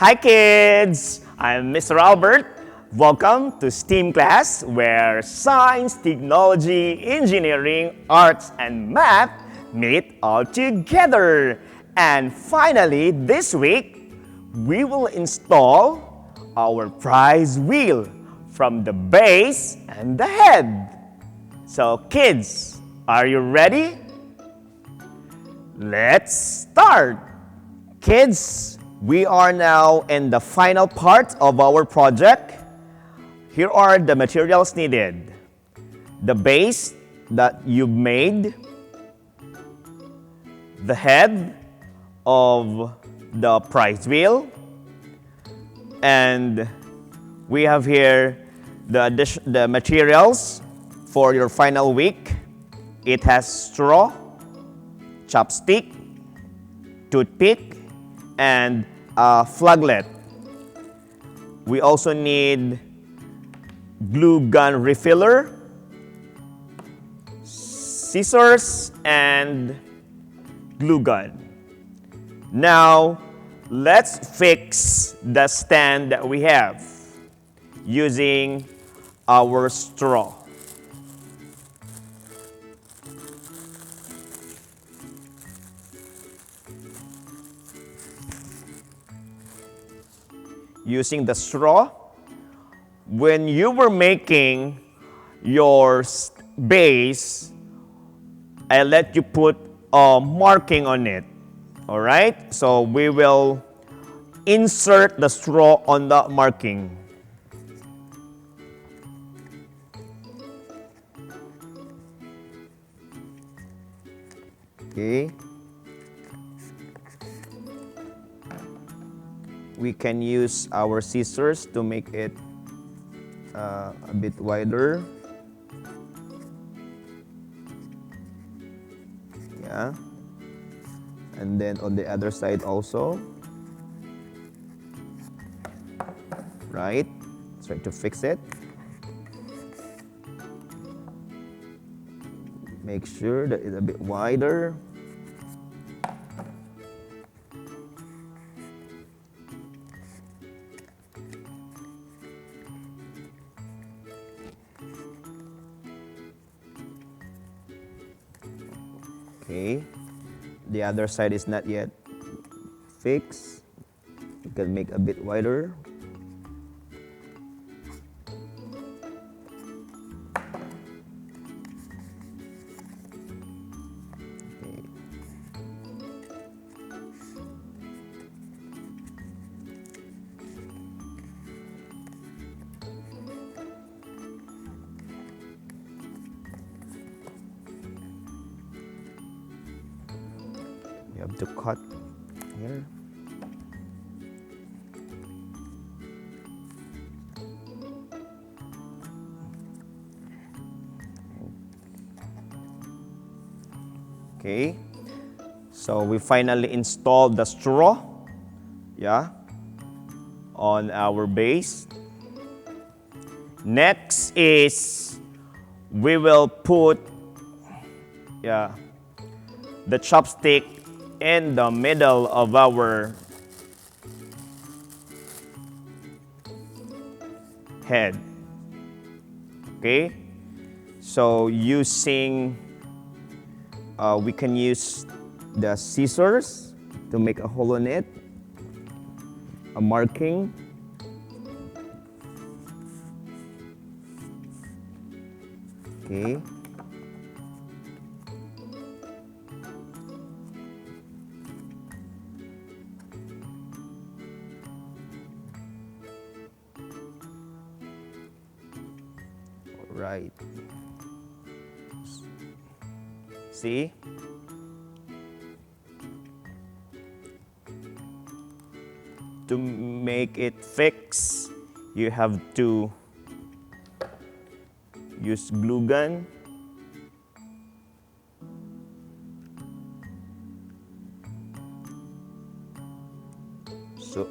Hi kids! I'm Mr. Albert. Welcome to STEAM class where science, technology, engineering, arts, and math meet all together. And finally, this week, we will install our prize wheel from the base and the head. So kids, are you ready? Let's start! Kids, we are now in the final part of our project. Here are the materials needed. The base that you made, the head of the prize wheel, and we have here the materials for your final week. It has straw, chopstick, toothpick, and a flaglet. We also need glue gun refiller, scissors, and glue gun. Now, let's fix the stand that we have using our straw. Using the straw, when you were making your base, I let you put a marking on it. All right? So we will insert the straw on the marking. Okay. We can use our scissors to make it a bit wider. Yeah. And then on the other side also. Right. Let's try to fix it. Make sure that it's a bit wider. Okay, the other side is not yet fixed. You can make a bit wider. Okay. You have to cut here. Okay, so we finally installed the straw, yeah, on our base. Next is we will put, yeah, the chopstick in the middle of our head. Okay, so using we can use the scissors to make a hole in it, a marking. Okay. Right. See? To make it fix, you have to use glue gun.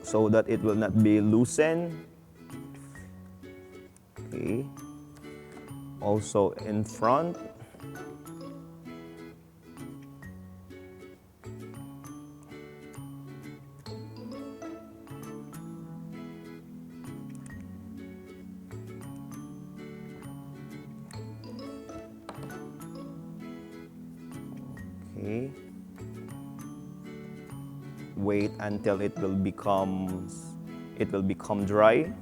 So that it will not be loosened. Okay. Also in front. wait until it will become dry.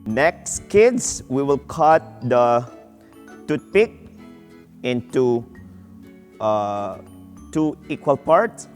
Next, kids, we will cut the toothpick into 2 equal parts.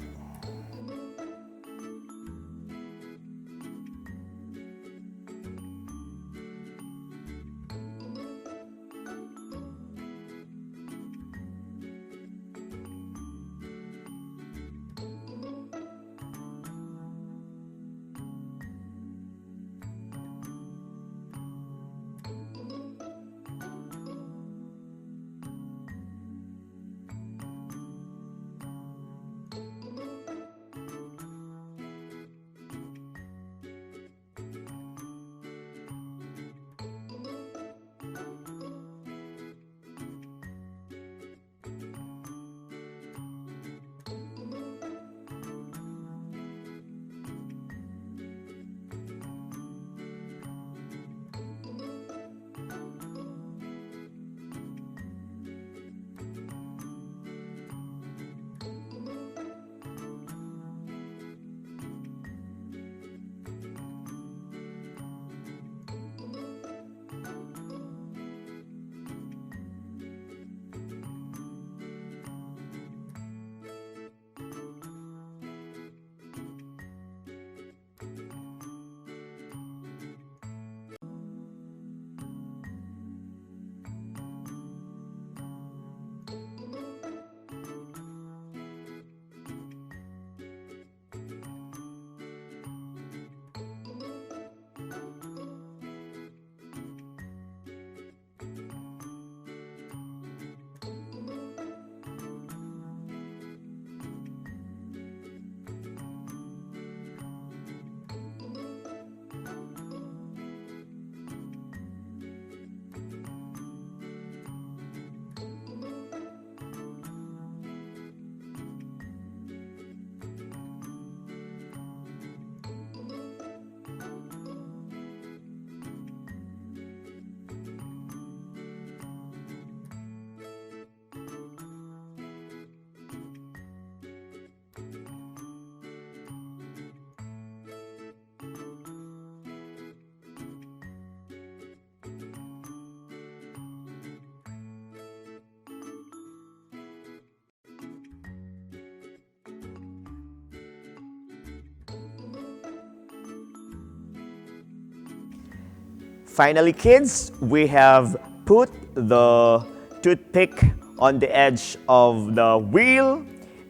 Finally, kids, we have put the toothpick on the edge of the wheel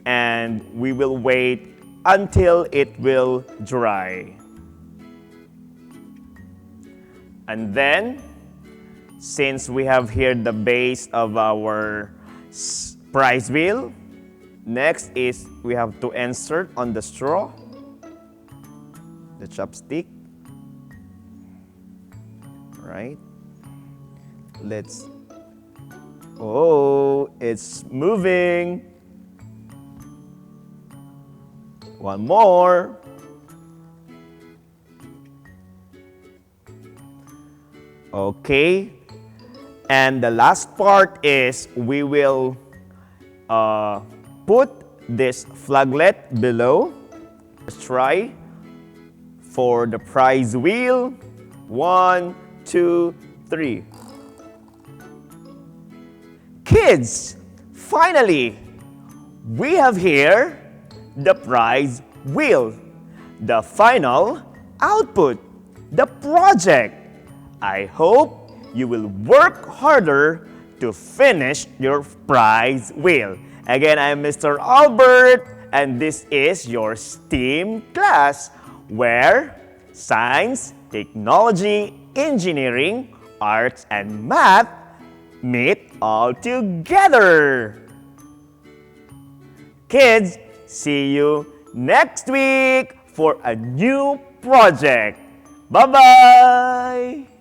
and we will wait until it will dry. And then, since we have here the base of our prize wheel, next is we have to insert on the straw the chopstick. Right? Oh, it's moving. One more. Okay. And the last part is we will put this flaglet below. Let's try for the prize wheel. 1, 2, 3. Kids, finally, we have here the prize wheel, the final output, the project. I hope you will work harder to finish your prize wheel. Again, I'm Mr. Albert, and this is your STEAM class, where science, technology, engineering, arts, and math meet all together. Kids, see you next week for a new project. Bye-bye!